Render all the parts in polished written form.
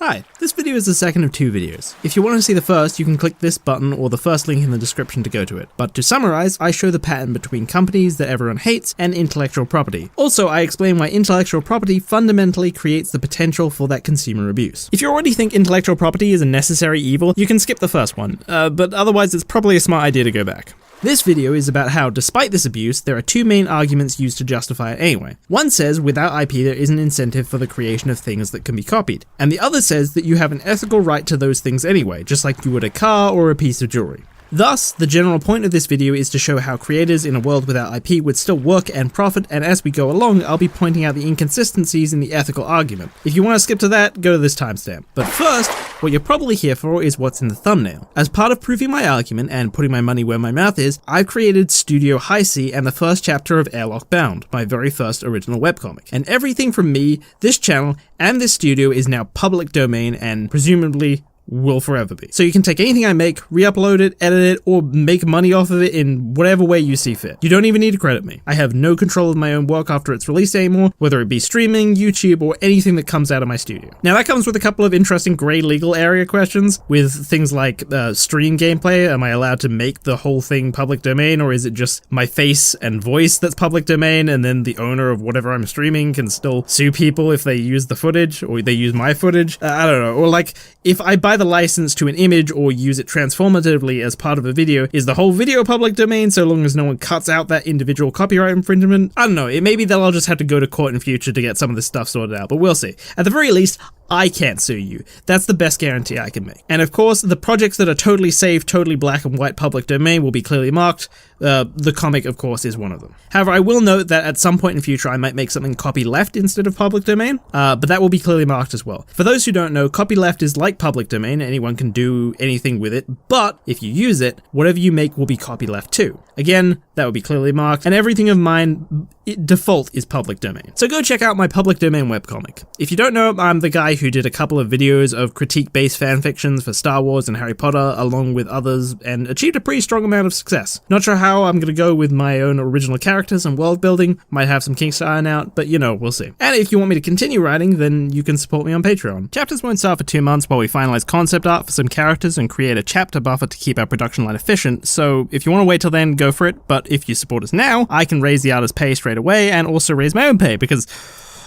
Hi, this video is the second of two videos. If you want to see the first, you can click this button or the first link in the description to go to it. But to summarize, I show the pattern between companies that everyone hates and intellectual property. Also, I explain why intellectual property fundamentally creates the potential for that consumer abuse. If you already think intellectual property is a necessary evil, you can skip the first one, but otherwise it's probably a smart idea to go back. This video is about how, despite this abuse, there are two main arguments used to justify it anyway. One says without IP there is an incentive for the creation of things that can be copied, and the other says that you have an ethical right to those things anyway, just like you would a car or a piece of jewelry. Thus, the general point of this video is to show how creators in a world without IP would still work and profit, and as we go along, I'll be pointing out the inconsistencies in the ethical argument. If you want to skip to that, go to this timestamp. But first, what you're probably here for is what's in the thumbnail. As part of proving my argument and putting my money where my mouth is, I've created Studio High C and the first chapter of Airlock Bound, my very first original webcomic. And everything from me, this channel, and this studio is now public domain and presumably will forever be. So you can take anything I make, re-upload it, edit it, or make money off of it in whatever way you see fit. You don't even need to credit me. I have no control of my own work after it's released anymore, whether it be streaming, YouTube, or anything that comes out of my studio. Now that comes with a couple of interesting grey legal area questions, with things like stream gameplay. Am I allowed to make the whole thing public domain, or is it just my face and voice that's public domain, and then the owner of whatever I'm streaming can still sue people if they use the footage, or they use my footage? I don't know. Or like, if I buy the license to an image or use it transformatively as part of a video, is the whole video public domain so long as no one cuts out that individual copyright infringement? I don't know, it may be that I'll just have to go to court in future to get some of this stuff sorted out, but we'll see. At the very least, I can't sue you. That's the best guarantee I can make. And of course, the projects that are totally safe, totally black and white public domain will be clearly marked. The comic, of course, is one of them. However, I will note that at some point in future I might make something copyleft instead of public domain, but that will be clearly marked as well. For those who don't know, copyleft is like public domain, anyone can do anything with it, but if you use it, whatever you make will be copyleft too. Again, that will be clearly marked, and everything of mine, default is public domain. So go check out my public domain webcomic. If you don't know, I'm the guy who did a couple of videos of critique-based fanfictions for Star Wars and Harry Potter, along with others, and achieved a pretty strong amount of success. Not sure how I'm gonna go with my own original characters and world building, might have some kinks to iron out, but you know, we'll see. And if you want me to continue writing, then you can support me on Patreon. Chapters won't start for 2 months while we finalize concept art for some characters and create a chapter buffer to keep our production line efficient, so if you want to wait till then, go for it, but if you support us now, I can raise the artist's pay straight away and also raise my own pay, because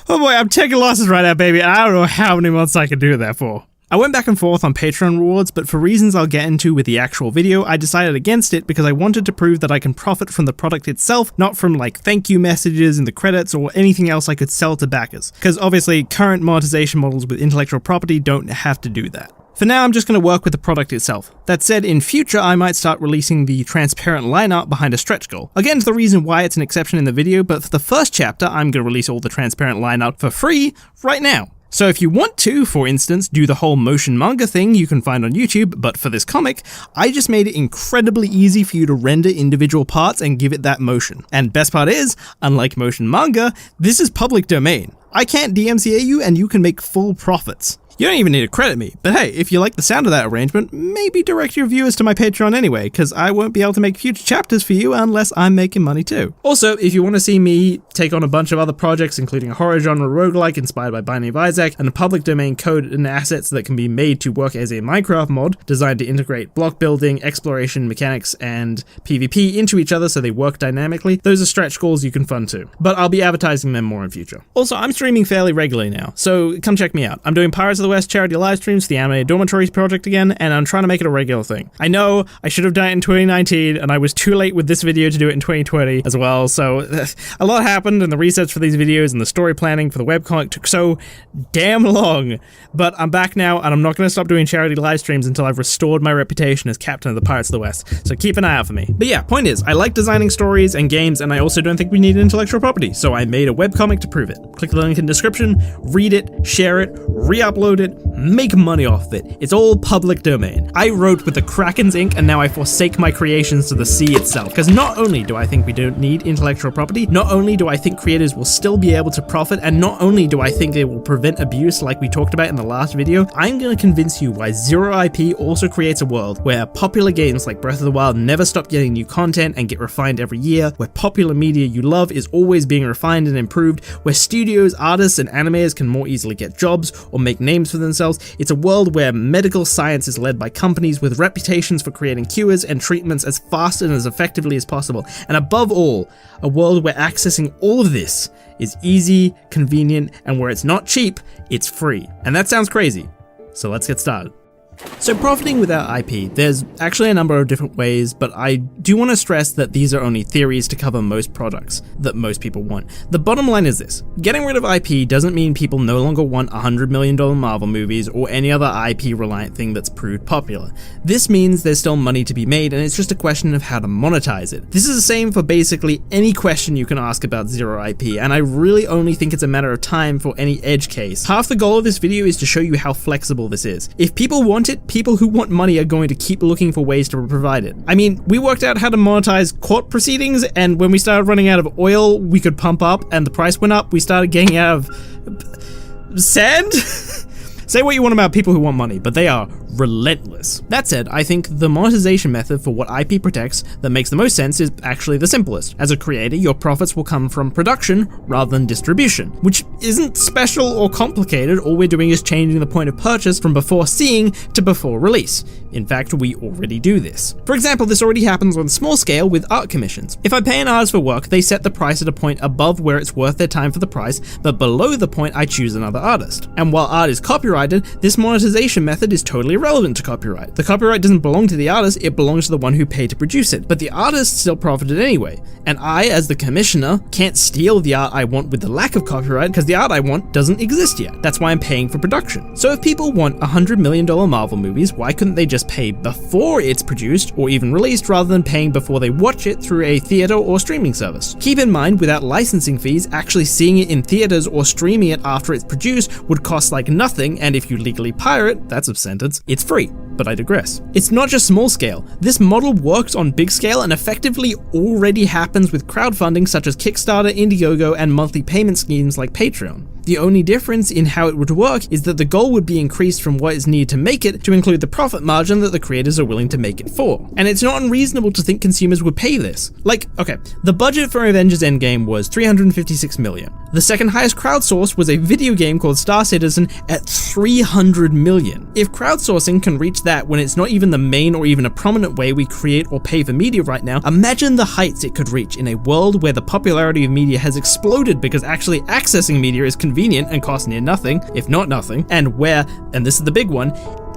oh boy, I'm taking losses right now, baby, and I don't know how many months I can do that for. I went back and forth on Patreon rewards, but for reasons I'll get into with the actual video, I decided against it because I wanted to prove that I can profit from the product itself, not from like thank you messages in the credits or anything else I could sell to backers. Because obviously current monetization models with intellectual property don't have to do that. For now, I'm just going to work with the product itself. That said, in future, I might start releasing the transparent line art behind a stretch goal. I'll get into the reason why it's an exception in the video, but for the first chapter, I'm going to release all the transparent line art for free right now. So if you want to, for instance, do the whole motion manga thing you can find on YouTube, but for this comic, I just made it incredibly easy for you to render individual parts and give it that motion. And best part is, unlike motion manga, this is public domain. I can't DMCA you and you can make full profits. You don't even need to credit me, but hey, if you like the sound of that arrangement, maybe direct your viewers to my Patreon anyway, because I won't be able to make future chapters for you unless I'm making money too. Also, if you want to see me take on a bunch of other projects, including a horror genre roguelike inspired by Binding of Isaac, and a public domain code and assets that can be made to work as a Minecraft mod designed to integrate block building, exploration, mechanics, and PvP into each other so they work dynamically, those are stretch goals you can fund too. But I'll be advertising them more in future. Also, I'm streaming fairly regularly now, so come check me out. I'm doing Pirates of the West charity live streams for the Animated Dormitories project again, and I'm trying to make it a regular thing. I know I should have done it in 2019, and I was too late with this video to do it in 2020 as well, so a lot happened, and the research for these videos and the story planning for the webcomic took so damn long. But I'm back now, and I'm not going to stop doing charity live streams until I've restored my reputation as captain of the Pirates of the West, so keep an eye out for me. But yeah, point is, I like designing stories and games, and I also don't think we need intellectual property, so I made a webcomic to prove it. Click the link in the description, read it, share it, re-upload it, make money off of it. It's all public domain. I wrote with the Kraken's ink, and now I forsake my creations to the sea itself, because not only do I think we don't need intellectual property, not only do I think creators will still be able to profit, and not only do I think it will prevent abuse like we talked about in the last video, I'm going to convince you why zero IP also creates a world where popular games like Breath of the Wild never stop getting new content and get refined every year, where popular media you love is always being refined and improved, where studios, artists, and animators can more easily get jobs or make names for themselves, trials. It's a world where medical science is led by companies with reputations for creating cures and treatments as fast and as effectively as possible. And above all, a world where accessing all of this is easy, convenient, and where it's not cheap, it's free. And that sounds crazy. So let's get started. So profiting without IP, there's actually a number of different ways, but I do want to stress that these are only theories to cover most products that most people want. The bottom line is this: getting rid of IP doesn't mean people no longer want $100 million Marvel movies or any other IP-reliant thing that's proved popular. This means there's still money to be made, and it's just a question of how to monetize it. This is the same for basically any question you can ask about zero IP, and I really only think it's a matter of time for any edge case. Half the goal of this video is to show you how flexible this is. If people want it, people who want money are going to keep looking for ways to provide it. I mean, we worked out how to monetize court proceedings, and when we started running out of oil we could pump up and the price went up, we started getting out of sand? Say what you want about people who want money, but they are relentless. That said, I think the monetization method for what IP protects that makes the most sense is actually the simplest. As a creator, your profits will come from production rather than distribution, which isn't special or complicated. All we're doing is changing the point of purchase from before seeing to before release. In fact, we already do this. For example, this already happens on a small scale with art commissions. If I pay an artist for work, they set the price at a point above where it's worth their time for the price, but below the point I choose another artist. And while art is copyrighted, this monetization method is totally irrelevant to copyright. The copyright doesn't belong to the artist, it belongs to the one who paid to produce it, but the artist still profited anyway. And I, as the commissioner, can't steal the art I want with the lack of copyright because the art I want doesn't exist yet. That's why I'm paying for production. So if people want $100 million Marvel movies, why couldn't they just pay before it's produced or even released rather than paying before they watch it through a theater or streaming service? Keep in mind, without licensing fees, actually seeing it in theaters or streaming it after it's produced would cost like nothing, and if you legally pirate, that's a sentence, it's free. But I digress. It's not just small scale. This model works on big scale and effectively already happens with crowdfunding such as Kickstarter, Indiegogo, and monthly payment schemes like Patreon. The only difference in how it would work is that the goal would be increased from what is needed to make it to include the profit margin that the creators are willing to make it for. And it's not unreasonable to think consumers would pay this. Like, okay, the budget for Avengers Endgame was $356 million. The second highest crowdsourced was a video game called Star Citizen at $300 million. If crowdsourcing can reach that when it's not even the main or even a prominent way we create or pay for media right now, imagine the heights it could reach in a world where the popularity of media has exploded because actually accessing media is convenient and costs near nothing, if not nothing, and where, and this is the big one,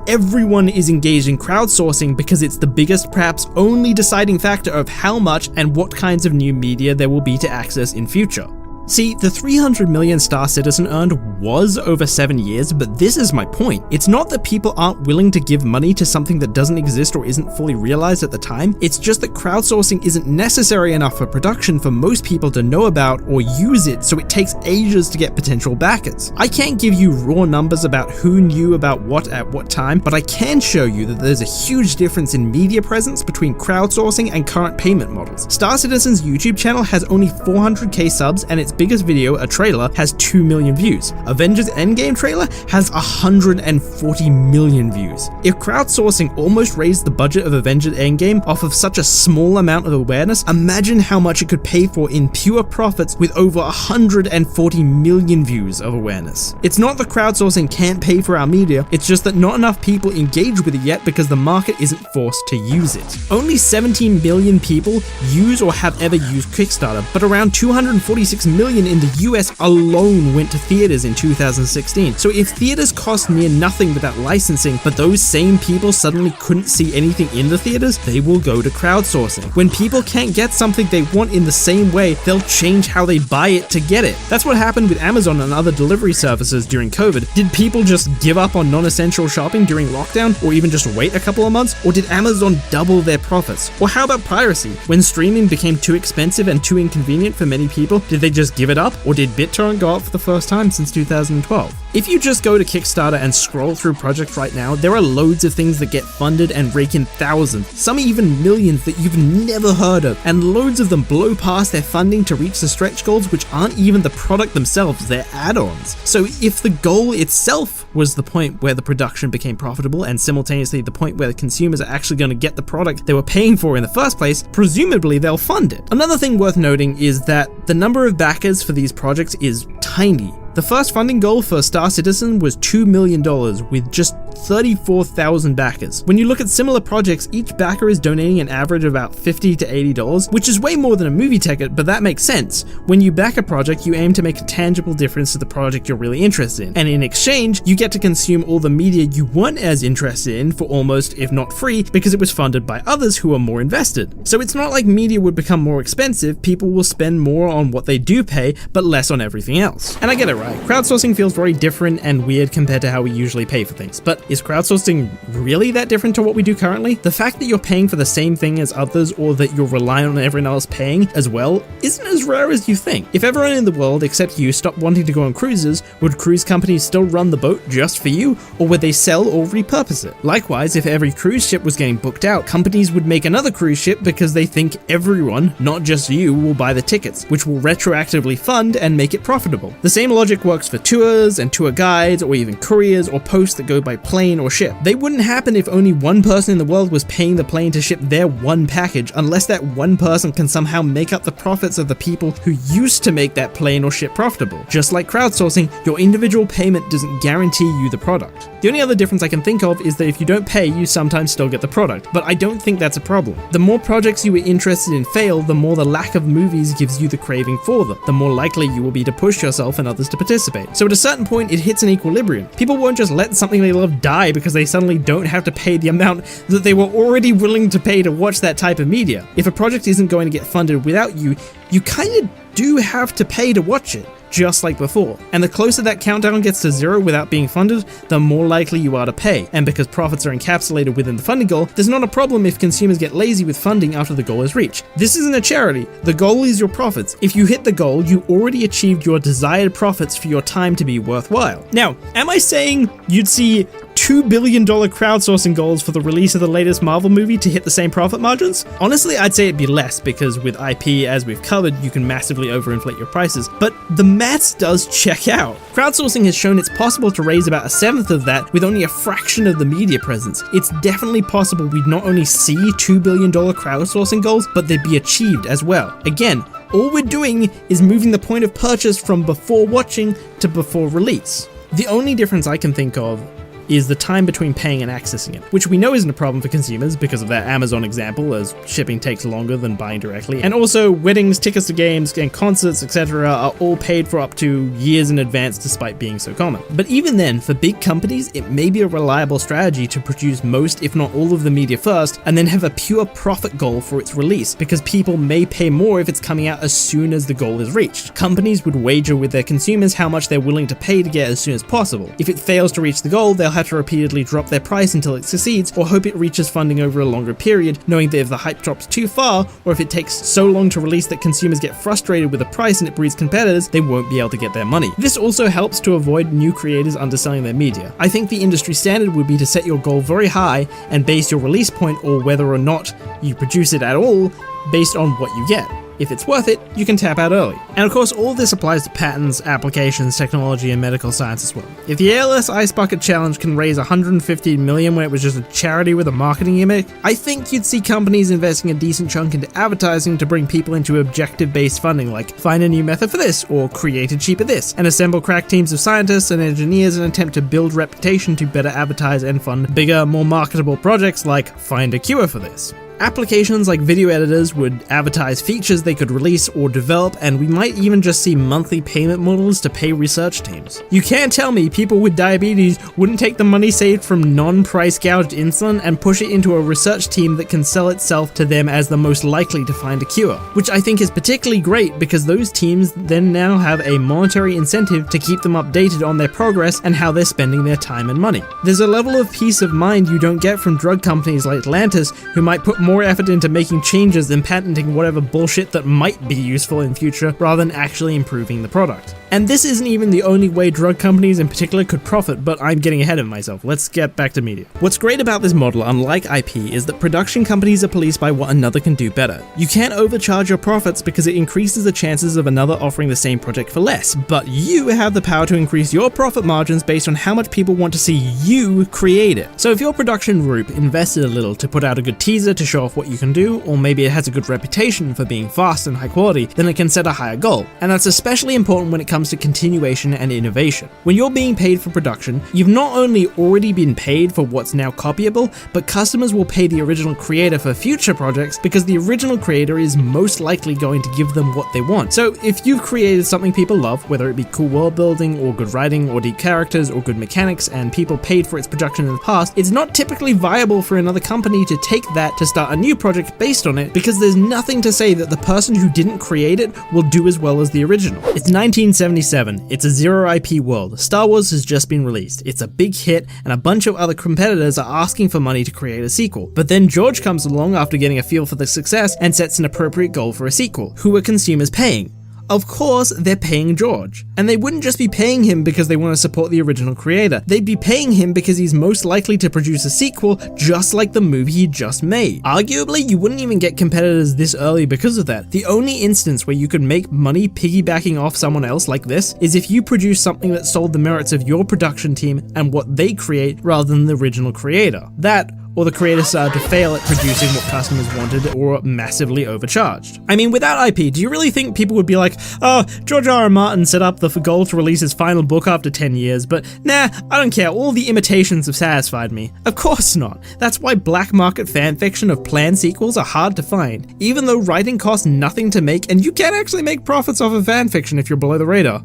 everyone is engaged in crowdsourcing because it's the biggest, perhaps only deciding factor of how much and what kinds of new media there will be to access in future. See, the $300 million Star Citizen earned was over 7 years, but this is my point. It's not that people aren't willing to give money to something that doesn't exist or isn't fully realized at the time, it's just that crowdsourcing isn't necessary enough for production for most people to know about or use it, so it takes ages to get potential backers. I can't give you raw numbers about who knew about what at what time, but I can show you that there's a huge difference in media presence between crowdsourcing and current payment models. Star Citizen's YouTube channel has only 400k subs, and its biggest video, a trailer, has 2 million views. Avengers Endgame trailer has 140 million views. If crowdsourcing almost raised the budget of Avengers Endgame off of such a small amount of awareness, imagine how much it could pay for in pure profits with over 140 million views of awareness. It's not that crowdsourcing can't pay for our media, it's just that not enough people engage with it yet because the market isn't forced to use it. Only 17 million people use or have ever used Kickstarter, but around 246 million in the US alone went to theaters in 2016. So if theaters cost near nothing without licensing, but those same people suddenly couldn't see anything in the theaters, they will go to crowdsourcing. When people can't get something they want in the same way, they'll change how they buy it to get it. That's what happened with Amazon and other delivery services during COVID. Did people just give up on non-essential shopping during lockdown, or even just wait a couple of months? Or did Amazon double their profits? Or how about piracy? When streaming became too expensive and too inconvenient for many people, did they just give it up? Or did BitTorrent go up for the first time since 2012? If you just go to Kickstarter and scroll through projects right now, there are loads of things that get funded and rake in thousands, some even millions that you've never heard of, and loads of them blow past their funding to reach the stretch goals, which aren't even the product themselves, they're add-ons. So if the goal itself was the point where the production became profitable and simultaneously the point where the consumers are actually going to get the product they were paying for in the first place, presumably they'll fund it. Another thing worth noting is that the number of backers for these projects is tiny. The first funding goal for Star Citizen was $2 million with just 34,000 backers. When you look at similar projects, each backer is donating an average of about $50 to $80, which is way more than a movie ticket, but that makes sense. When you back a project, you aim to make a tangible difference to the project you're really interested in, and in exchange, you get to consume all the media you weren't as interested in for almost, if not free, because it was funded by others who are more invested. So it's not like media would become more expensive, people will spend more on what they do pay, but less on everything else. And I get it right, crowdsourcing feels very different and weird compared to how we usually pay for things, but is crowdsourcing really that different to what we do currently? The fact that you're paying for the same thing as others, or that you're relying on everyone else paying as well, isn't as rare as you think. If everyone in the world except you stopped wanting to go on cruises, would cruise companies still run the boat just for you, or would they sell or repurpose it? Likewise, if every cruise ship was getting booked out, companies would make another cruise ship because they think everyone, not just you, will buy the tickets, which will retroactively fund and make it profitable. The same logic works for tours and tour guides, or even couriers or posts that go by plane or ship. They wouldn't happen if only one person in the world was paying the plane to ship their one package, unless that one person can somehow make up the profits of the people who used to make that plane or ship profitable. Just like crowdsourcing, your individual payment doesn't guarantee you the product. The only other difference I can think of is that if you don't pay, you sometimes still get the product, but I don't think that's a problem. The more projects you are interested in fail, the more the lack of movies gives you the craving for them, the more likely you will be to push yourself and others to participate. So at a certain point, it hits an equilibrium. People won't just let something they love die because they suddenly don't have to pay the amount that they were already willing to pay to watch that type of media. If a project isn't going to get funded without you, you kind of do have to pay to watch it, just like before. And the closer that countdown gets to zero without being funded, the more likely you are to pay. And because profits are encapsulated within the funding goal, there's not a problem if consumers get lazy with funding after the goal is reached. This isn't a charity. The goal is your profits. If you hit the goal, you already achieved your desired profits for your time to be worthwhile. Now, am I saying you'd see $2 billion crowdsourcing goals for the release of the latest Marvel movie to hit the same profit margins? Honestly, I'd say it'd be less, because with IP, as we've covered, you can massively overinflate your prices, but the maths does check out. Crowdsourcing has shown it's possible to raise about 1/7 of that with only a fraction of the media presence. It's definitely possible we'd not only see $2 billion crowdsourcing goals, but they'd be achieved as well. Again, all we're doing is moving the point of purchase from before watching to before release. The only difference I can think of is the time between paying and accessing it, which we know isn't a problem for consumers because of that Amazon example, as shipping takes longer than buying directly. And also, weddings, tickets to games, and concerts, etc. are all paid for up to years in advance despite being so common. But even then, for big companies, it may be a reliable strategy to produce most, if not all of the media first, and then have a pure profit goal for its release, because people may pay more if it's coming out as soon as the goal is reached. Companies would wager with their consumers how much they're willing to pay to get as soon as possible. If it fails to reach the goal, they'll have to repeatedly drop their price until it succeeds, or hope it reaches funding over a longer period, knowing that if the hype drops too far, or if it takes so long to release that consumers get frustrated with the price and it breeds competitors, they won't be able to get their money. This also helps to avoid new creators underselling their media. I think the industry standard would be to set your goal very high and base your release point, or whether or not you produce it at all, based on what you get. If it's worth it, you can tap out early. And of course, all of this applies to patents, applications, technology, and medical science as well. If the ALS Ice Bucket Challenge can raise $150 million when it was just a charity with a marketing gimmick, I think you'd see companies investing a decent chunk into advertising to bring people into objective-based funding, like find a new method for this, or create a cheaper this, and assemble crack teams of scientists and engineers in an attempt to build reputation to better advertise and fund bigger, more marketable projects like find a cure for this. Applications like video editors would advertise features they could release or develop, and we might even just see monthly payment models to pay research teams. You can't tell me people with diabetes wouldn't take the money saved from non-price gouged insulin and push it into a research team that can sell itself to them as the most likely to find a cure, which I think is particularly great because those teams then now have a monetary incentive to keep them updated on their progress and how they're spending their time and money. There's a level of peace of mind you don't get from drug companies like Atlantis, who might put more effort into making changes than patenting whatever bullshit that might be useful in future rather than actually improving the product. And this isn't even the only way drug companies in particular could profit, but I'm getting ahead of myself. Let's get back to media. What's great about this model, unlike IP, is that production companies are policed by what another can do better. You can't overcharge your profits because it increases the chances of another offering the same project for less, but you have the power to increase your profit margins based on how much people want to see you create it. So if your production group invested a little to put out a good teaser to show off what you can do, or maybe it has a good reputation for being fast and high quality, then it can set a higher goal. And that's especially important when it comes to continuation and innovation. When you're being paid for production, you've not only already been paid for what's now copyable, but customers will pay the original creator for future projects because the original creator is most likely going to give them what they want. So if you've created something people love, whether it be cool world building or good writing or deep characters or good mechanics, and people paid for its production in the past, it's not typically viable for another company to take that to start a new project based on it, because there's nothing to say that the person who didn't create it will do as well as the original. It's 1977, it's a zero IP world, Star Wars has just been released, it's a big hit, and a bunch of other competitors are asking for money to create a sequel. But then George comes along after getting a feel for the success and sets an appropriate goal for a sequel. Who are consumers paying? Of course, they're paying George. And they wouldn't just be paying him because they want to support the original creator. They'd be paying him because he's most likely to produce a sequel just like the movie he just made. Arguably, you wouldn't even get competitors this early because of that. The only instance where you could make money piggybacking off someone else like this is if you produce something that sold the merits of your production team and what they create rather than the original creator. That, or the creator started to fail at producing what customers wanted or massively overcharged. I mean, without IP, do you really think people would be like, oh, George R.R. Martin set up the goal to release his final book after 10 years, but nah, I don't care, all the imitations have satisfied me. Of course not. That's why black market fanfiction of planned sequels are hard to find, even though writing costs nothing to make, and you can actually make profits off of fanfiction if you're below the radar.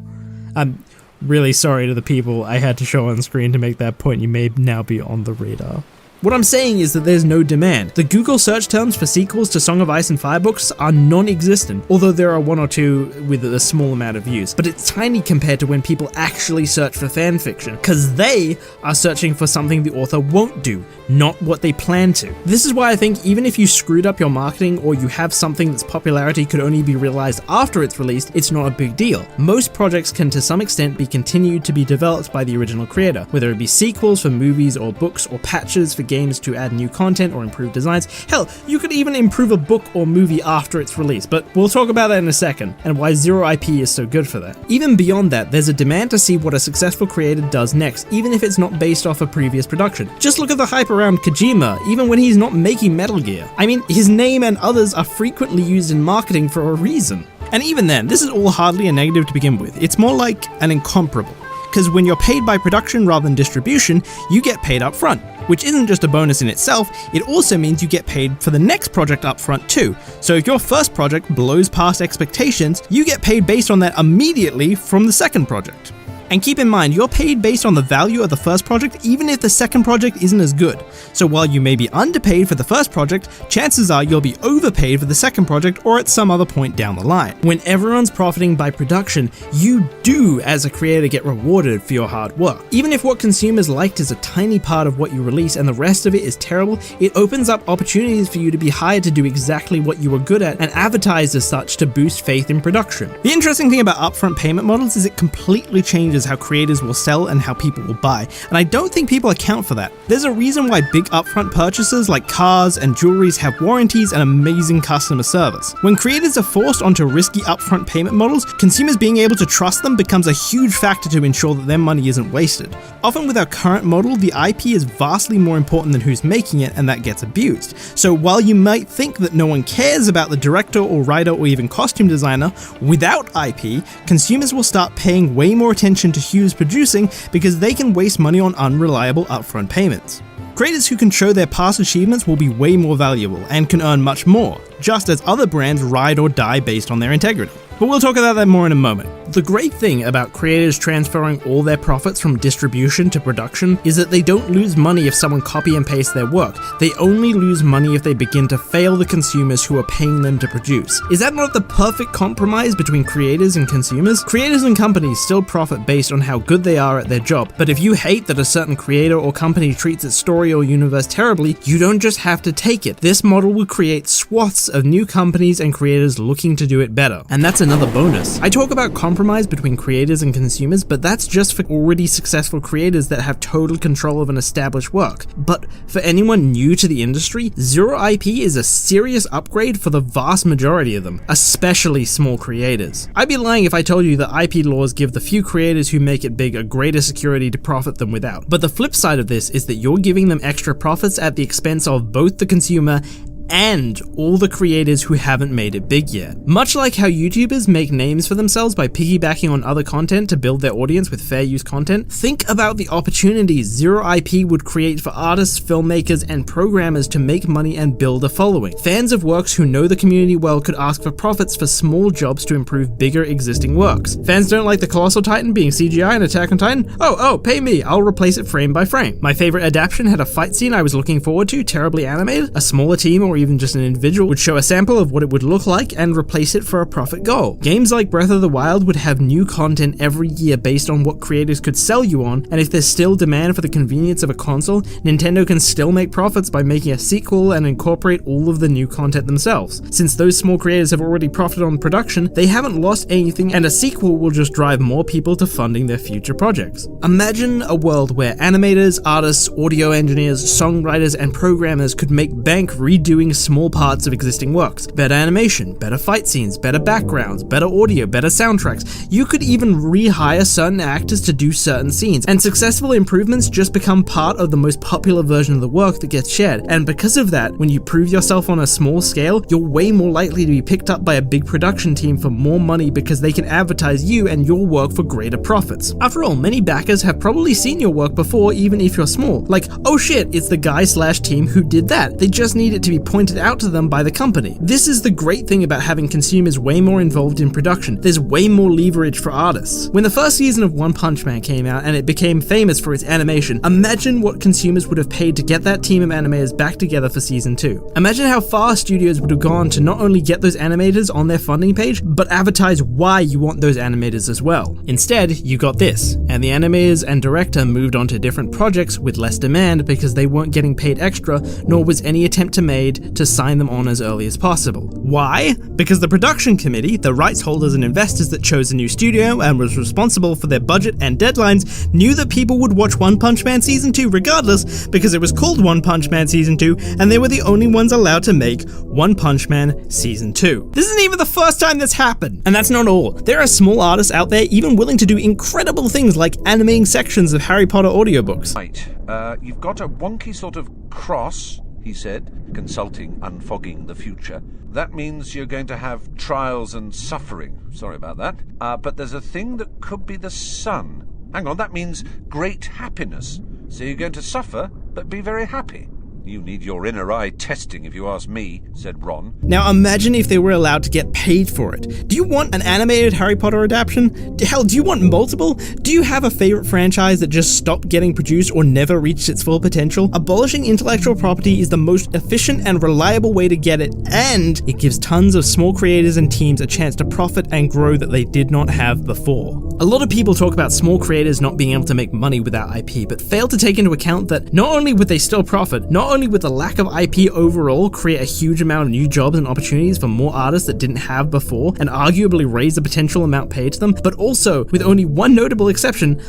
I'm really sorry to the people I had to show on screen to make that point. You may now be on the radar. What I'm saying is that there's no demand. The Google search terms for sequels to Song of Ice and Fire books are non-existent, although there are one or two with a small amount of views, but it's tiny compared to when people actually search for fanfiction, because they are searching for something the author won't do, not what they plan to. This is why I think even if you screwed up your marketing or you have something that's popularity could only be realized after it's released, it's not a big deal. Most projects can to some extent be continued to be developed by the original creator, whether it be sequels for movies or books or patches for games to add new content or improve designs. Hell, you could even improve a book or movie after its release, but we'll talk about that in a second, and why zero IP is so good for that. Even beyond that, there's a demand to see what a successful creator does next, even if it's not based off a previous production. Just look at the hype around Kojima, even when he's not making Metal Gear. I mean, his name and others are frequently used in marketing for a reason. And even then, this is all hardly a negative to begin with. It's more like an incomparable. Because when you're paid by production rather than distribution, you get paid up front, which isn't just a bonus in itself, it also means you get paid for the next project up front too. So if your first project blows past expectations, you get paid based on that immediately from the second project. And keep in mind, you're paid based on the value of the first project even if the second project isn't as good. So while you may be underpaid for the first project, chances are you'll be overpaid for the second project or at some other point down the line. When everyone's profiting by production, you do as a creator get rewarded for your hard work. Even if what consumers liked is a tiny part of what you release and the rest of it is terrible, it opens up opportunities for you to be hired to do exactly what you were good at and advertised as such to boost faith in production. The interesting thing about upfront payment models is it completely changes how creators will sell and how people will buy, and I don't think people account for that. There's a reason why big upfront purchases like cars and jewelries have warranties and amazing customer service. When creators are forced onto risky upfront payment models, consumers being able to trust them becomes a huge factor to ensure that their money isn't wasted. Often with our current model, the IP is vastly more important than who's making it, and that gets abused. So while you might think that no one cares about the director or writer or even costume designer, without IP, consumers will start paying way more attention to who's producing because they can waste money on unreliable upfront payments. Creators who can show their past achievements will be way more valuable and can earn much more, just as other brands ride or die based on their integrity. But we'll talk about that more in a moment. The great thing about creators transferring all their profits from distribution to production is that they don't lose money if someone copy and pastes their work. They only lose money if they begin to fail the consumers who are paying them to produce. Is that not the perfect compromise between creators and consumers? Creators and companies still profit based on how good they are at their job, but if you hate that a certain creator or company treats its story or universe terribly, you don't just have to take it. This model will create swaths of new companies and creators looking to do it better. And that's another bonus. I talk about compromise between creators and consumers, but that's just for already successful creators that have total control of an established work. But for anyone new to the industry, zero IP is a serious upgrade for the vast majority of them, especially small creators. I'd be lying if I told you that IP laws give the few creators who make it big a greater security to profit than without. But the flip side of this is that you're giving them extra profits at the expense of both the consumer and all the creators who haven't made it big yet. Much like how YouTubers make names for themselves by piggybacking on other content to build their audience with fair use content, think about the opportunities Zero IP would create for artists, filmmakers, and programmers to make money and build a following. Fans of works who know the community well could ask for profits for small jobs to improve bigger existing works. Fans don't like the Colossal Titan being CGI in Attack on Titan? Oh, pay me, I'll replace it frame by frame. My favorite adaptation had a fight scene I was looking forward to, terribly animated. A smaller team or even just an individual would show a sample of what it would look like and replace it for a profit goal. Games like Breath of the Wild would have new content every year based on what creators could sell you on, and if there's still demand for the convenience of a console, Nintendo can still make profits by making a sequel and incorporate all of the new content themselves. Since those small creators have already profited on production, they haven't lost anything, and a sequel will just drive more people to funding their future projects. Imagine a world where animators, artists, audio engineers, songwriters, and programmers could make bank redoing small parts of existing works. Better animation, better fight scenes, better backgrounds, better audio, better soundtracks. You could even rehire certain actors to do certain scenes, and successful improvements just become part of the most popular version of the work that gets shared. And because of that, when you prove yourself on a small scale, you're way more likely to be picked up by a big production team for more money because they can advertise you and your work for greater profits. After all, many backers have probably seen your work before, even if you're small. Like, oh shit, it's the guy/team who did that. They just need it to be pointed out to them by the company. This is the great thing about having consumers way more involved in production. There's way more leverage for artists. When the first season of One Punch Man came out and it became famous for its animation, imagine what consumers would have paid to get that team of animators back together for season 2. Imagine how far studios would have gone to not only get those animators on their funding page, but advertise why you want those animators as well. Instead, you got this, and the animators and director moved on to different projects with less demand because they weren't getting paid extra, nor was any attempt made to sign them on as early as possible. Why? Because the production committee, the rights holders and investors that chose a new studio and was responsible for their budget and deadlines, knew that people would watch One Punch Man Season 2 regardless because it was called One Punch Man Season 2 and they were the only ones allowed to make One Punch Man Season 2. This isn't even the first time that's happened. And that's not all. There are small artists out there even willing to do incredible things like animating sections of Harry Potter audiobooks. Right, you've got a wonky sort of cross, he said, consulting, unfogging the future. That means you're going to have trials and suffering. Sorry about that. But there's a thing that could be the sun. Hang on, that means great happiness. So you're going to suffer, but be very happy. You need your inner eye testing if you ask me, said Ron. Now imagine if they were allowed to get paid for it. Do you want an animated Harry Potter adaptation? Hell, do you want multiple? Do you have a favorite franchise that just stopped getting produced or never reached its full potential? Abolishing intellectual property is the most efficient and reliable way to get it, and it gives tons of small creators and teams a chance to profit and grow that they did not have before. A lot of people talk about small creators not being able to make money without IP, but fail to take into account that not only would they still profit, not only would the lack of IP overall create a huge amount of new jobs and opportunities for more artists that didn't have before, and arguably raise the potential amount paid to them, but also, with only one notable exception,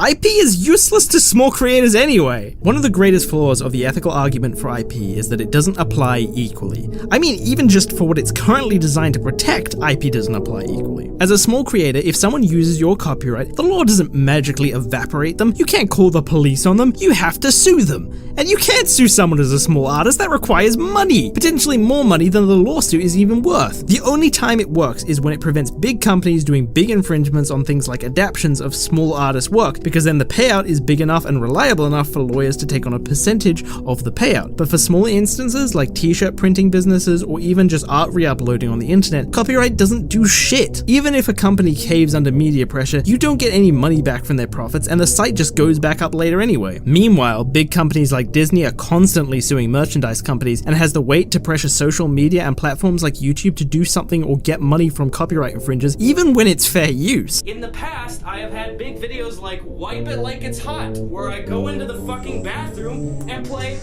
IP is useless to small creators anyway. One of the greatest flaws of the ethical argument for IP is that it doesn't apply equally. I mean, even just for what it's currently designed to protect, IP doesn't apply equally. As a small creator, if someone uses your copyright, the law doesn't magically evaporate them. You can't call the police on them. You have to sue them. And you can't sue someone as a small artist. That requires money. Potentially more money than the lawsuit is even worth. The only time it works is when it prevents big companies doing big infringements on things like adaptations of small artist work, because then the payout is big enough and reliable enough for lawyers to take on a percentage of the payout. But for smaller instances like t-shirt printing businesses or even just art re-uploading on the internet, copyright doesn't do shit. Even if a company caves under media pressure, you don't get any money back from their profits and the site just goes back up later anyway. Meanwhile, big companies like Disney are constantly suing merchandise companies and has the weight to pressure social media and platforms like YouTube to do something or get money from copyright infringers, even when it's fair use. In the past, I have had big videos like Wipe It Like It's Hot, where I go into the fucking bathroom and play...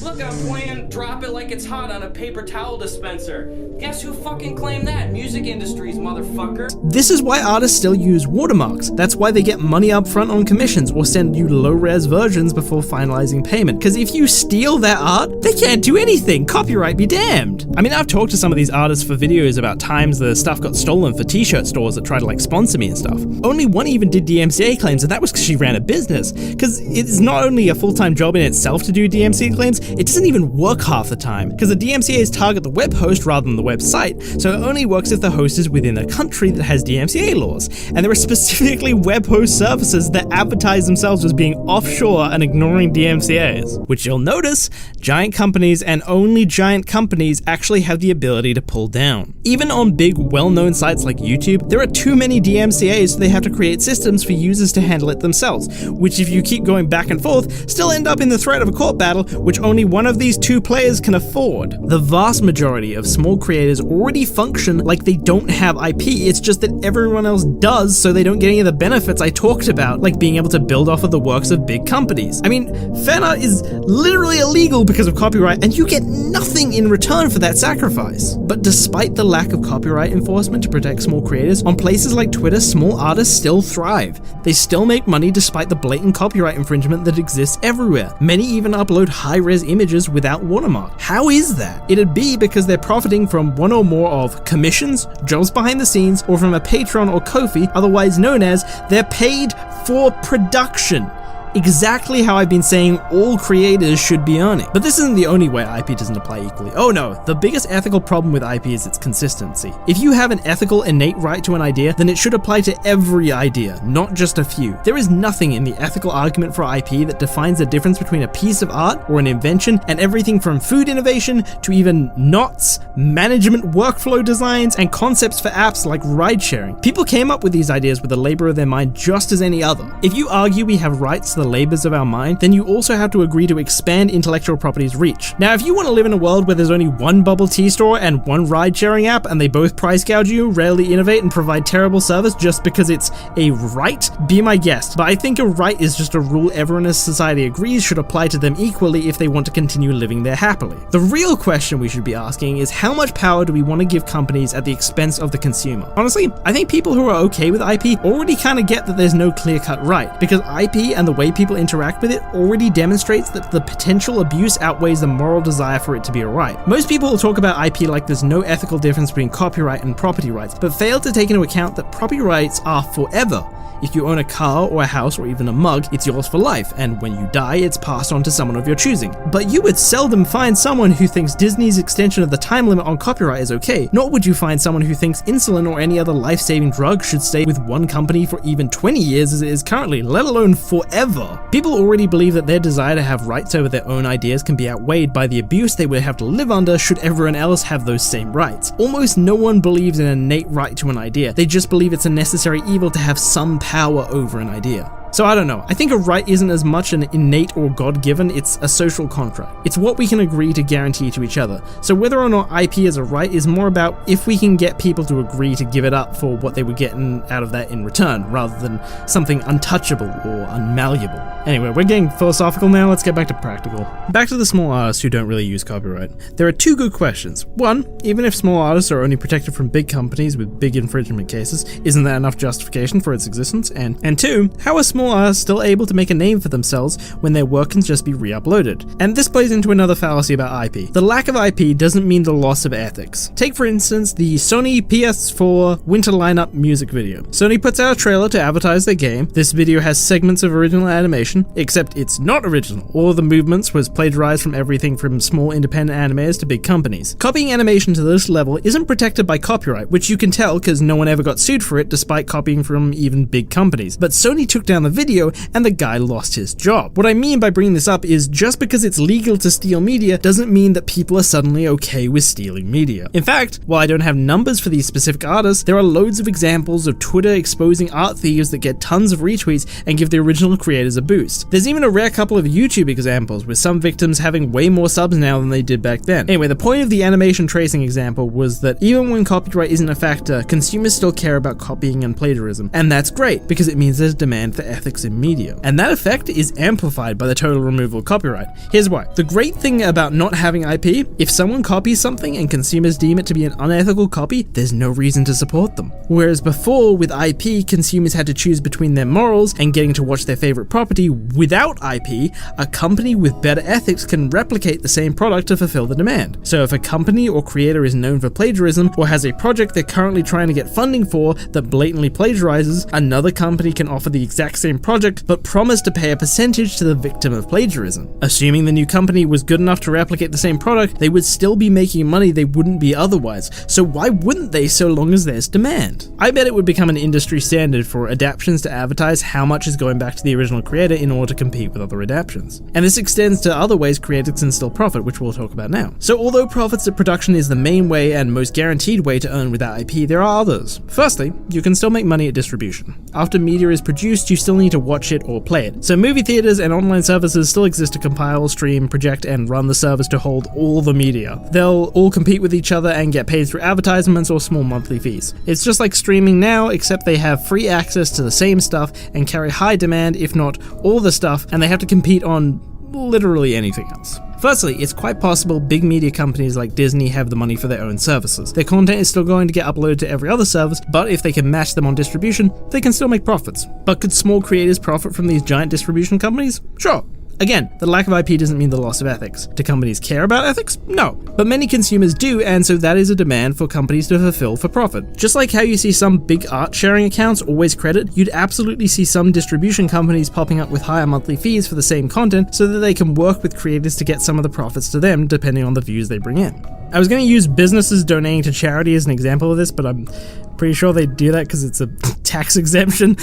Look, I'm playing Drop It Like It's Hot on a paper towel dispenser. Guess who fucking claimed that? Music industries, motherfucker. This is why artists still use watermarks. That's why they get money up front on commissions or send you low-res versions before finalizing payment. Because if you steal their art, they can't do anything. Copyright be damned. I mean, I've talked to some of these artists for videos about times the stuff got stolen for t-shirt stores that try to like sponsor me and stuff. Only one even did DMCA claims, and that was because she ran a business. Because it's not only a full-time job in itself to do DMCA claims, it doesn't even work half the time, because the DMCAs target the web host rather than the website, so it only works if the host is within a country that has DMCA laws. And there are specifically web host services that advertise themselves as being offshore and ignoring DMCAs, which you'll notice giant companies and only giant companies actually have the ability to pull down. Even on big, well-known sites like YouTube, there are too many DMCAs, so they have to create systems for users to handle it themselves, which if you keep going back and forth, still end up in the threat of a court battle, which only one of these two players can afford. The vast majority of small creators already function like they don't have IP, it's just that everyone else does, so they don't get any of the benefits I talked about, like being able to build off of the works of big companies. I mean, fan art is literally illegal because of copyright, and you get nothing in return for that sacrifice. But despite the lack of copyright enforcement to protect small creators, on places like Twitter, small artists still thrive. They still make money despite the blatant copyright infringement that exists everywhere. Many even upload high-res images without watermark. How is that? It'd be because they're profiting from one or more of commissions, jobs behind the scenes, or from a Patreon or Ko-fi, otherwise known as they're paid for production. Exactly how I've been saying all creators should be earning. But this isn't the only way IP doesn't apply equally. Oh no, the biggest ethical problem with IP is its consistency. If you have an ethical innate right to an idea, then it should apply to every idea, not just a few. There is nothing in the ethical argument for IP that defines the difference between a piece of art or an invention and everything from food innovation to even knots, management workflow designs, and concepts for apps like ride sharing. People came up with these ideas with the labor of their mind just as any other. If you argue we have rights to the labors of our mind, then you also have to agree to expand intellectual property's reach. Now, if you want to live in a world where there's only one bubble tea store and one ride-sharing app and they both price gouge you, rarely innovate, and provide terrible service just because it's a right, be my guest. But I think a right is just a rule everyone in society agrees should apply to them equally if they want to continue living there happily. The real question we should be asking is how much power do we want to give companies at the expense of the consumer? Honestly, I think people who are okay with IP already kind of get that there's no clear-cut right, because IP and the way people interact with it already demonstrates that the potential abuse outweighs the moral desire for it to be a right. Most people will talk about IP like there's no ethical difference between copyright and property rights, but fail to take into account that property rights are forever. If you own a car or a house or even a mug, it's yours for life, and when you die, it's passed on to someone of your choosing. But you would seldom find someone who thinks Disney's extension of the time limit on copyright is okay, nor would you find someone who thinks insulin or any other life-saving drug should stay with one company for even 20 years as it is currently, let alone forever. People already believe that their desire to have rights over their own ideas can be outweighed by the abuse they would have to live under should everyone else have those same rights. Almost no one believes in an innate right to an idea, they just believe it's a necessary evil to have some power over an idea. So I don't know, I think a right isn't as much an innate or God-given, it's a social contract. It's what we can agree to guarantee to each other. So whether or not IP is a right is more about if we can get people to agree to give it up for what they were getting out of that in return, rather than something untouchable or unmalleable. Anyway, we're getting philosophical now, let's get back to practical. Back to the small artists who don't really use copyright. There are two good questions. One, even if small artists are only protected from big companies with big infringement cases, isn't that enough justification for its existence? And two, how are small artists still able to make a name for themselves when their work can just be re-uploaded? And this plays into another fallacy about IP. The lack of IP doesn't mean the loss of ethics. Take for instance the Sony PS4 winter lineup music video. Sony puts out a trailer to advertise their game. This video has segments of original animation, except it's not original. All of the movements was plagiarized from everything from small independent animators to big companies. Copying animation to this level isn't protected by copyright, which you can tell because no one ever got sued for it despite copying from even big companies. But Sony took down the video and the guy lost his job. What I mean by bringing this up is just because it's legal to steal media doesn't mean that people are suddenly okay with stealing media. In fact, while I don't have numbers for these specific artists, there are loads of examples of Twitter exposing art thieves that get tons of retweets and give the original creators a boost. There's even a rare couple of YouTube examples with some victims having way more subs now than they did back then. Anyway, the point of the animation tracing example was that even when copyright isn't a factor, consumers still care about copying and plagiarism. And that's great because it means there's demand for ethics in media. And that effect is amplified by the total removal of copyright. Here's why. The great thing about not having IP, if someone copies something and consumers deem it to be an unethical copy, there's no reason to support them. Whereas before, with IP, consumers had to choose between their morals and getting to watch their favorite property. Without IP, a company with better ethics can replicate the same product to fulfill the demand. So if a company or creator is known for plagiarism or has a project they're currently trying to get funding for that blatantly plagiarizes, another company can offer the exact same same project, but promise to pay a percentage to the victim of plagiarism. Assuming the new company was good enough to replicate the same product, they would still be making money they wouldn't be otherwise, so why wouldn't they so long as there's demand? I bet it would become an industry standard for adaptions to advertise how much is going back to the original creator in order to compete with other adaptions. And this extends to other ways creators can still profit, which we'll talk about now. So although profits at production is the main way and most guaranteed way to earn without IP, there are others. Firstly, you can still make money at distribution. After media is produced, you still need to watch it or play it. So movie theaters and online services still exist to compile, stream, project, and run the service to hold all the media. They'll all compete with each other and get paid through advertisements or small monthly fees. It's just like streaming now, except they have free access to the same stuff and carry high demand, if not all the stuff, and they have to compete on literally anything else. Firstly, it's quite possible big media companies like Disney have the money for their own services. Their content is still going to get uploaded to every other service, but if they can match them on distribution, they can still make profits. But could small creators profit from these giant distribution companies? Sure. Again, the lack of IP doesn't mean the loss of ethics. Do companies care about ethics? No. But many consumers do, and so that is a demand for companies to fulfill for profit. Just like how you see some big art sharing accounts always credit, you'd absolutely see some distribution companies popping up with higher monthly fees for the same content so that they can work with creators to get some of the profits to them depending on the views they bring in. I was going to use businesses donating to charity as an example of this, but I'm pretty sure they do that because it's a tax exemption.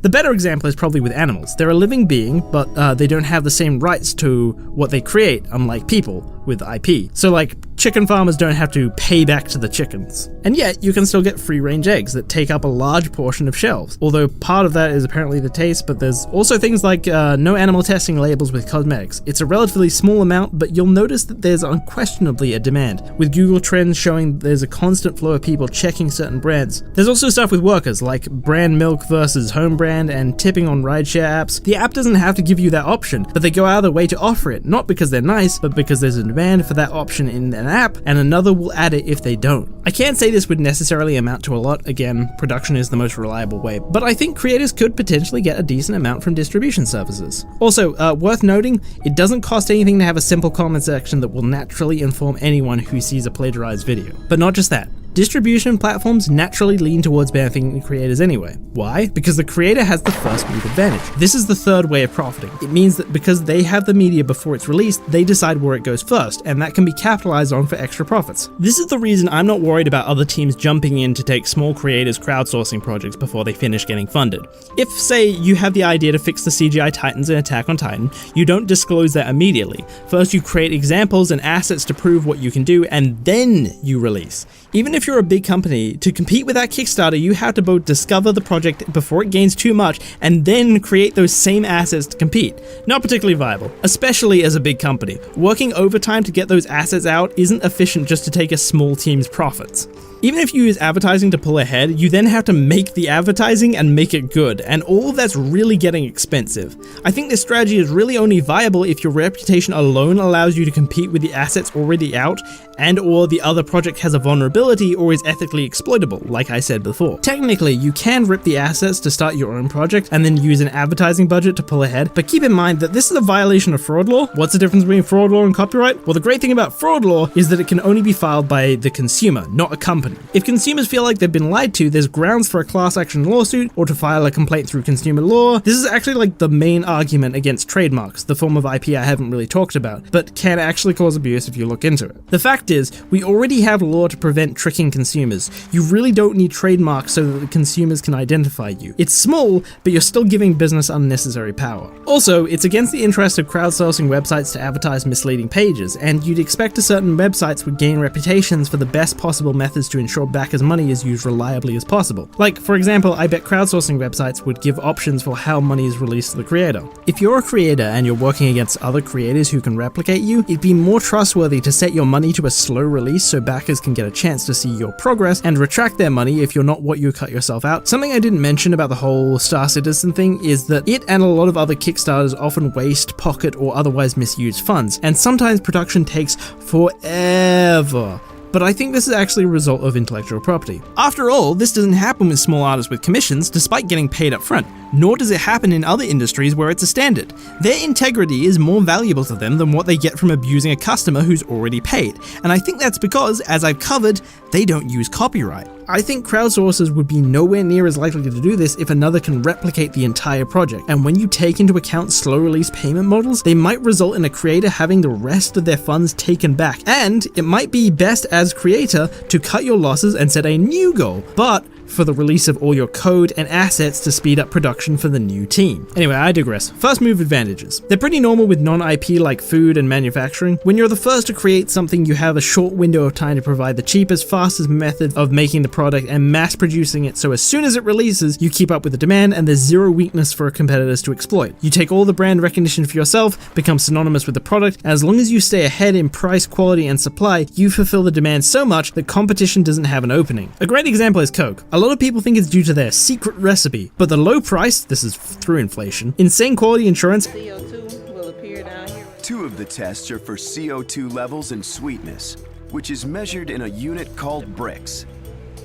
The better example is probably with animals. They're a living being, but they don't have the same rights to what they create, unlike people with IP. So like, chicken farmers don't have to pay back to the chickens. And yet, you can still get free-range eggs that take up a large portion of shelves. Although part of that is apparently the taste, but there's also things like no animal testing labels with cosmetics. It's a relatively small amount, but you'll notice that there's unquestionably a demand, with Google Trends showing there's a constant flow of people checking certain brands. There's also stuff with workers, like brand milk versus home brand and tipping on rideshare apps. The app doesn't have to give you that option, but they go out of their way to offer it, not because they're nice, but because there's a demand for that option in an app, and another will add it if they don't. I can't say this would necessarily amount to a lot. Again, production is the most reliable way, but I think creators could potentially get a decent amount from distribution services. Also, worth noting, it doesn't cost anything to have a simple comment section that will naturally inform anyone who sees a plagiarized video. But not just that. Distribution platforms naturally lean towards benefiting creators anyway. Why? Because the creator has the first move advantage. This is the third way of profiting. It means that because they have the media before it's released, they decide where it goes first, and that can be capitalized on for extra profits. This is the reason I'm not worried about other teams jumping in to take small creators' crowdsourcing projects before they finish getting funded. If, say, you have the idea to fix the CGI Titans in Attack on Titan, you don't disclose that immediately. First, you create examples and assets to prove what you can do, and then you release. Even if you're a big company, to compete with that Kickstarter, you have to both discover the project before it gains too much and then create those same assets to compete. Not particularly viable, especially as a big company. Working overtime to get those assets out isn't efficient just to take a small team's profits. Even if you use advertising to pull ahead, you then have to make the advertising and make it good, and all of that's really getting expensive. I think this strategy is really only viable if your reputation alone allows you to compete with the assets already out, and or the other project has a vulnerability or is ethically exploitable, like I said before. Technically, you can rip the assets to start your own project and then use an advertising budget to pull ahead, but keep in mind that this is a violation of fraud law. What's the difference between fraud law and copyright? Well, the great thing about fraud law is that it can only be filed by the consumer, not a company. If consumers feel like they've been lied to, there's grounds for a class action lawsuit or to file a complaint through consumer law. This is actually like the main argument against trademarks, the form of IP I haven't really talked about, but can actually cause abuse if you look into it. The fact is, we already have law to prevent tricking consumers. You really don't need trademarks so that the consumers can identify you. It's small, but you're still giving business unnecessary power. Also, it's against the interest of crowdsourcing websites to advertise misleading pages, and you'd expect certain websites would gain reputations for the best possible methods to ensure backers' money is used reliably as possible. Like, for example, I bet crowdsourcing websites would give options for how money is released to the creator. If you're a creator and you're working against other creators who can replicate you, it'd be more trustworthy to set your money to a slow release so backers can get a chance to see your progress and retract their money if you're not what you cut yourself out. Something I didn't mention about the whole Star Citizen thing is that it and a lot of other Kickstarters often waste, pocket, or otherwise misuse funds, and sometimes production takes forever. But I think this is actually a result of intellectual property. After all, this doesn't happen with small artists with commissions, despite getting paid up front. nor does it happen in other industries where it's a standard. Their integrity is more valuable to them than what they get from abusing a customer who's already paid, and I think that's because, as I've covered, they don't use copyright. I think crowdsourcers would be nowhere near as likely to do this if another can replicate the entire project, and when you take into account slow release payment models, they might result in a creator having the rest of their funds taken back, and it might be best as creator to cut your losses and set a new goal, but for the release of all your code and assets to speed up production for the new team. Anyway, I digress. First move advantages. They're pretty normal with non-IP like food and manufacturing. When you're the first to create something, you have a short window of time to provide the cheapest, fastest method of making the product and mass producing it, so as soon as it releases, you keep up with the demand and there's zero weakness for competitors to exploit. You take all the brand recognition for yourself, become synonymous with the product, and as long as you stay ahead in price, quality, and supply, you fulfill the demand so much that competition doesn't have an opening. A great example is Coke. A lot of people think it's due to their secret recipe, but the low price, this is through inflation, insane quality insurance, CO2 will appear down here. Two of the tests are for CO2 levels and sweetness, which is measured in a unit called bricks.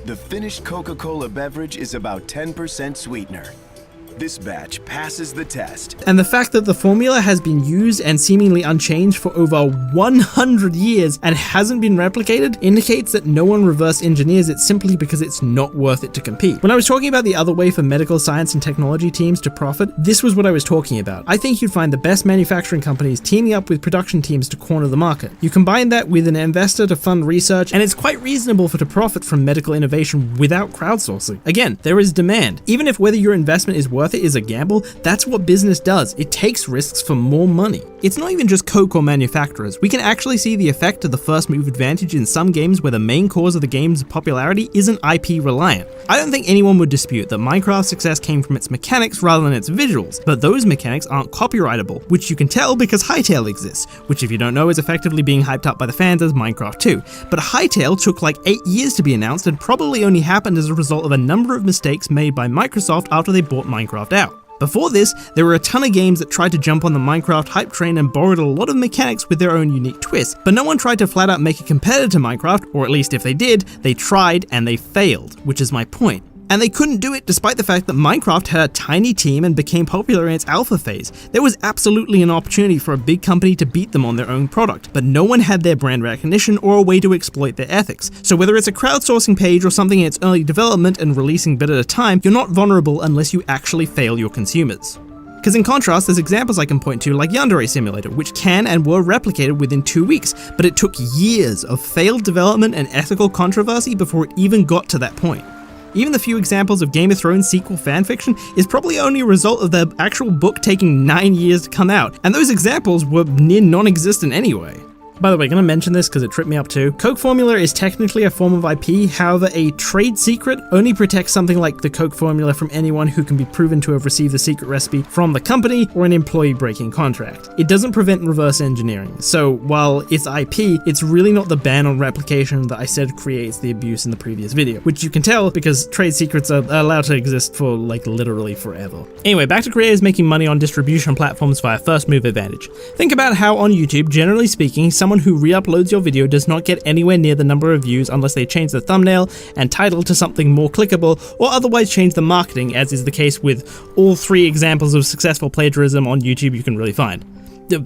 The finished Coca-Cola beverage is about 10% sweetener. This batch passes the test. and the fact that the formula has been used and seemingly unchanged for over 100 years and hasn't been replicated indicates that no one reverse engineers it simply because it's not worth it to compete. When I was talking about the other way for medical science and technology teams to profit, this was what I was talking about. I think you'd find the best manufacturing companies teaming up with production teams to corner the market. You combine that with an investor to fund research, and it's quite reasonable to profit from medical innovation without crowdsourcing. Again, there is demand. Even if whether your investment is worth it is a gamble, that's what business does. It takes risks for more money. It's not even just Coke or manufacturers. We can actually see the effect of the first move advantage in some games where the main cause of the game's popularity isn't IP reliant. I don't think anyone would dispute that Minecraft's success came from its mechanics rather than its visuals, but those mechanics aren't copyrightable, which you can tell because Hytale exists, which if you don't know is effectively being hyped up by the fans as Minecraft 2. But Hytale took like 8 years to be announced and probably only happened as a result of a number of mistakes made by Microsoft after they bought Minecraft out. Before this, there were a ton of games that tried to jump on the Minecraft hype train and borrowed a lot of mechanics with their own unique twists, but no one tried to flat out make a competitor to Minecraft, or at least if they did, they tried and they failed, which is my point. And they couldn't do it despite the fact that Minecraft had a tiny team and became popular in its alpha phase. There was absolutely an opportunity for a big company to beat them on their own product, but no one had their brand recognition or a way to exploit their ethics. So whether it's a crowdsourcing page or something in its early development and releasing bit at a time, you're not vulnerable unless you actually fail your consumers. Because in contrast, there's examples I can point to like Yandere Simulator, which can and were replicated within 2 weeks, but it took years of failed development and ethical controversy before it even got to that point. Even the few examples of Game of Thrones sequel fanfiction is probably only a result of the actual book taking 9 years to come out, and those examples were near non-existent anyway. By the way, can I mention this because it tripped me up too? Coke formula is technically a form of IP, however a trade secret only protects something like the Coke formula from anyone who can be proven to have received the secret recipe from the company or an employee breaking contract. It doesn't prevent reverse engineering, so while it's IP, it's really not the ban on replication that I said creates the abuse in the previous video, which you can tell because trade secrets are allowed to exist for like literally forever. Anyway, back to creators making money on distribution platforms via first move advantage. Think about how on YouTube, generally speaking, someone who re-uploads your video does not get anywhere near the number of views unless they change the thumbnail and title to something more clickable or otherwise change the marketing, as is the case with all 3 examples of successful plagiarism on YouTube you can really find.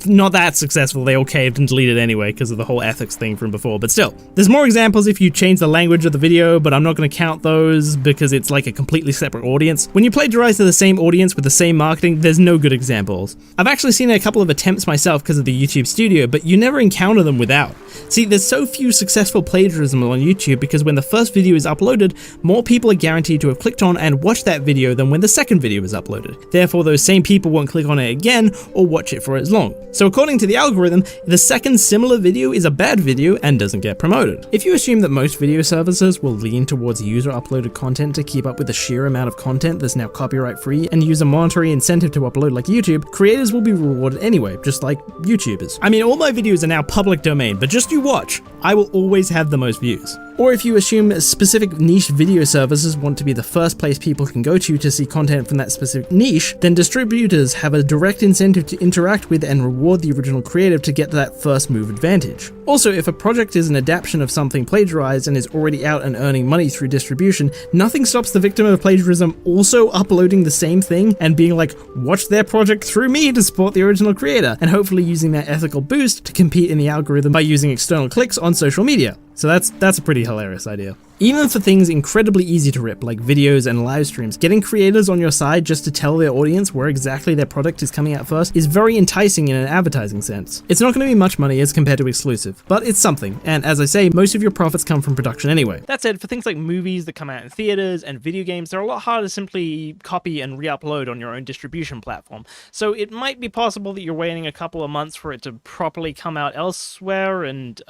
Not that successful, they all caved and deleted anyway because of the whole ethics thing from before, but still. There's more examples if you change the language of the video, but I'm not going to count those because it's like a completely separate audience. When you plagiarize to the same audience with the same marketing, there's no good examples. I've actually seen a couple of attempts myself because of the YouTube Studio, but you never encounter them without. See, there's so few successful plagiarism on YouTube because when the first video is uploaded, more people are guaranteed to have clicked on and watched that video than when the second video is uploaded. Therefore, those same people won't click on it again or watch it for as long. So according to the algorithm, the second similar video is a bad video and doesn't get promoted. If you assume that most video services will lean towards user-uploaded content to keep up with the sheer amount of content that's now copyright-free and use a monetary incentive to upload like YouTube, creators will be rewarded anyway, just like YouTubers. I mean, all my videos are now public domain, but just you watch, I will always have the most views. Or if you assume specific niche video services want to be the first place people can go to see content from that specific niche, then distributors have a direct incentive to interact with and reward the original creative to get that first move advantage. Also, if a project is an adaptation of something plagiarized and is already out and earning money through distribution, nothing stops the victim of plagiarism also uploading the same thing and being like, watch their project through me to support the original creator, and hopefully using that ethical boost to compete in the algorithm by using external clicks on social media. So that's a pretty hilarious idea. Even for things incredibly easy to rip, like videos and live streams, getting creators on your side just to tell their audience where exactly their product is coming out first is very enticing in an advertising sense. It's not going to be much money as compared to exclusive, but it's something, and as I say, most of your profits come from production anyway. That said, for things like movies that come out in theaters and video games, they're a lot harder to simply copy and re-upload on your own distribution platform, so it might be possible that you're waiting a couple of months for it to properly come out elsewhere, and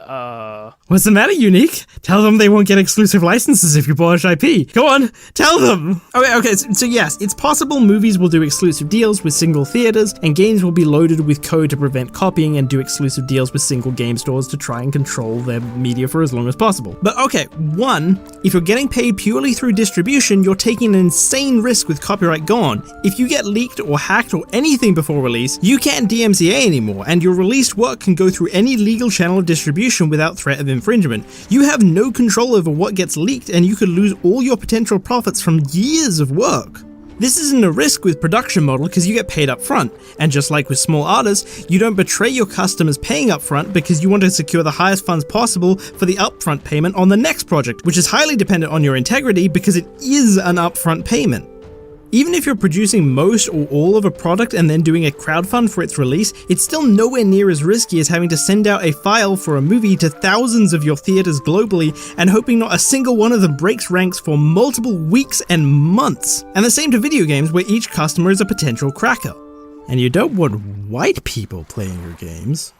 What's the matter, Unique? Tell them they won't get exclusive licenses if you polish IP. Go on, tell them! Okay, so yes, it's possible movies will do exclusive deals with single theaters, and games will be loaded with code to prevent copying and do exclusive deals with single game stores to try and control their media for as long as possible. But okay, one, if you're getting paid purely through distribution, you're taking an insane risk with copyright gone. If you get leaked or hacked or anything before release, you can't DMCA anymore, and your released work can go through any legal channel of distribution without threat of infringement. You have no control over what gets leaked, and you could lose all your potential profits from years of work. This isn't a risk with production model because you get paid up front, and just like with small artists, you don't betray your customers paying up front because you want to secure the highest funds possible for the upfront payment on the next project, which is highly dependent on your integrity because it is an upfront payment. Even if you're producing most or all of a product and then doing a crowdfund for its release, it's still nowhere near as risky as having to send out a file for a movie to thousands of your theaters globally and hoping not a single one of them breaks ranks for multiple weeks and months. And the same to video games where each customer is a potential cracker. And you don't want white people playing your games.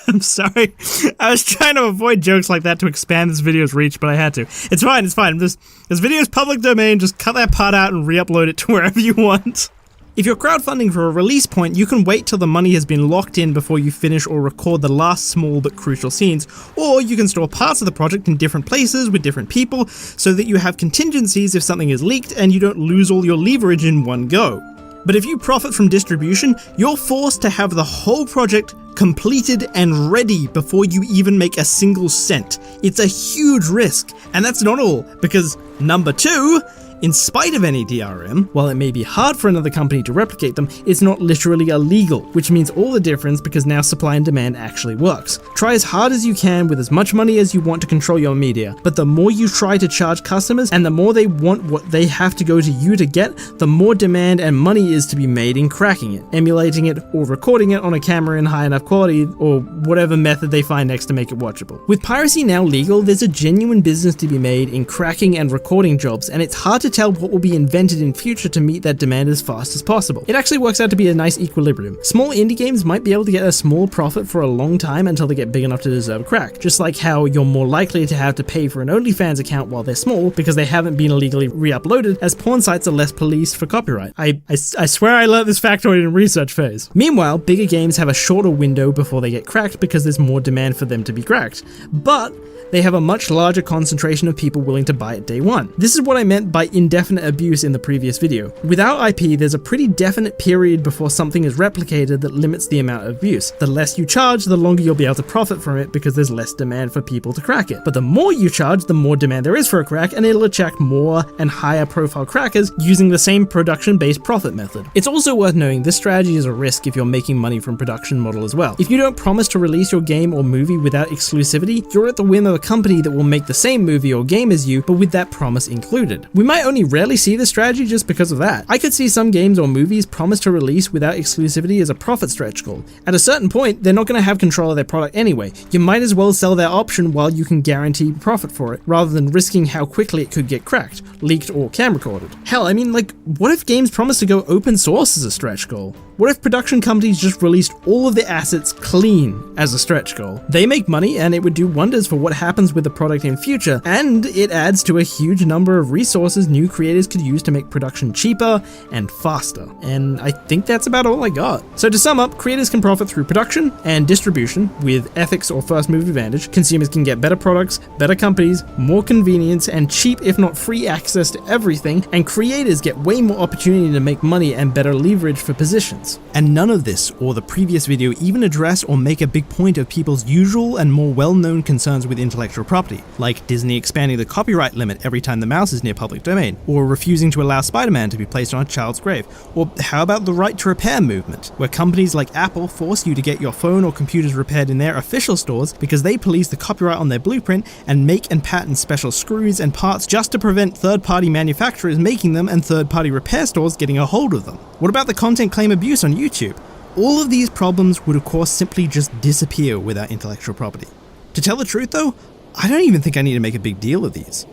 I'm sorry. I was trying to avoid jokes like that to expand this video's reach, but I had to. It's fine. This video is public domain, just cut that part out and re-upload it to wherever you want. If you're crowdfunding for a release point, you can wait till the money has been locked in before you finish or record the last small but crucial scenes, or you can store parts of the project in different places with different people so that you have contingencies if something is leaked and you don't lose all your leverage in one go. But if you profit from distribution, you're forced to have the whole project completed and ready before you even make a single cent. It's a huge risk, and that's not all, because number two, in spite of any DRM, while it may be hard for another company to replicate them, it's not literally illegal, which means all the difference because now supply and demand actually works. Try as hard as you can with as much money as you want to control your media, but the more you try to charge customers and the more they want what they have to go to you to get, the more demand and money is to be made in cracking it, emulating it, or recording it on a camera in high enough quality, or whatever method they find next to make it watchable. With piracy now legal, there's a genuine business to be made in cracking and recording jobs, and it's hard to tell what will be invented in future to meet that demand as fast as possible. It actually works out to be a nice equilibrium. Small indie games might be able to get a small profit for a long time until they get big enough to deserve a crack, just like how you're more likely to have to pay for an OnlyFans account while they're small because they haven't been illegally re-uploaded, as porn sites are less policed for copyright. I swear I learned this factoid in research phase. Meanwhile, bigger games have a shorter window before they get cracked because there's more demand for them to be cracked, but they have a much larger concentration of people willing to buy it day one. This is what I meant by indefinite abuse in the previous video. Without IP, there's a pretty definite period before something is replicated that limits the amount of abuse. The less you charge, the longer you'll be able to profit from it because there's less demand for people to crack it. But the more you charge, the more demand there is for a crack, and it'll attract more and higher profile crackers using the same production-based profit method. It's also worth knowing this strategy is a risk if you're making money from production model as well. If you don't promise to release your game or movie without exclusivity, you're at the whim of a company that will make the same movie or game as you, but with that promise included. We might only rarely see this strategy just because of that. I could see some games or movies promised to release without exclusivity as a profit stretch goal. At a certain point, they're not going to have control of their product anyway. You might as well sell their option while you can guarantee profit for it, rather than risking how quickly it could get cracked, leaked, or cam recorded. Hell, I mean, like, what if games promise to go open source as a stretch goal? What if production companies just released all of their assets clean as a stretch goal? They make money and it would do wonders for what happens with the product in future, and it adds to a huge number of resources new creators could use to make production cheaper and faster. And I think that's about all I got. So to sum up, creators can profit through production and distribution with ethics or first move advantage. Consumers can get better products, better companies, more convenience, and cheap if not free access to everything, and creators get way more opportunity to make money and better leverage for positions. And none of this or the previous video even address or make a big point of people's usual and more well-known concerns with intellectual property, like Disney expanding the copyright limit every time the mouse is near public domain, or refusing to allow Spider-Man to be placed on a child's grave, or how about the right to repair movement, where companies like Apple force you to get your phone or computers repaired in their official stores because they police the copyright on their blueprint and make and patent special screws and parts just to prevent third-party manufacturers making them and third-party repair stores getting a hold of them. What about the content claim abuse on YouTube? All of these problems would of course simply just disappear without intellectual property. To tell the truth though, I don't even think I need to make a big deal of these.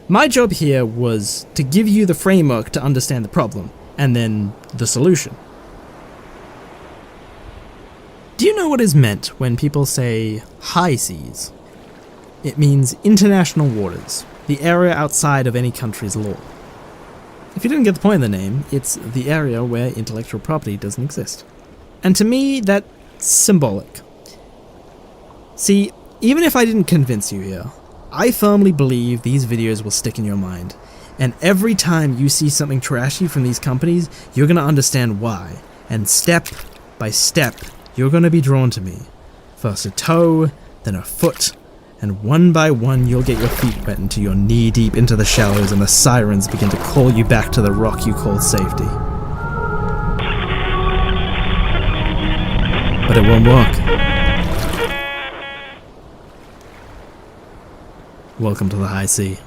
My job here was to give you the framework to understand the problem, and then the solution. Do you know what is meant when people say high seas? It means international waters, the area outside of any country's law. If you didn't get the point of the name, it's the area where intellectual property doesn't exist. And to me, that's symbolic. See, even if I didn't convince you here, I firmly believe these videos will stick in your mind. And every time you see something trashy from these companies, you're going to understand why. And step by step, you're going to be drawn to me. First a toe, then a foot, and one by one you'll get your feet wet until you're knee-deep into the shallows and the sirens begin to call you back to the rock you called safety. But it won't work. Welcome to the high sea.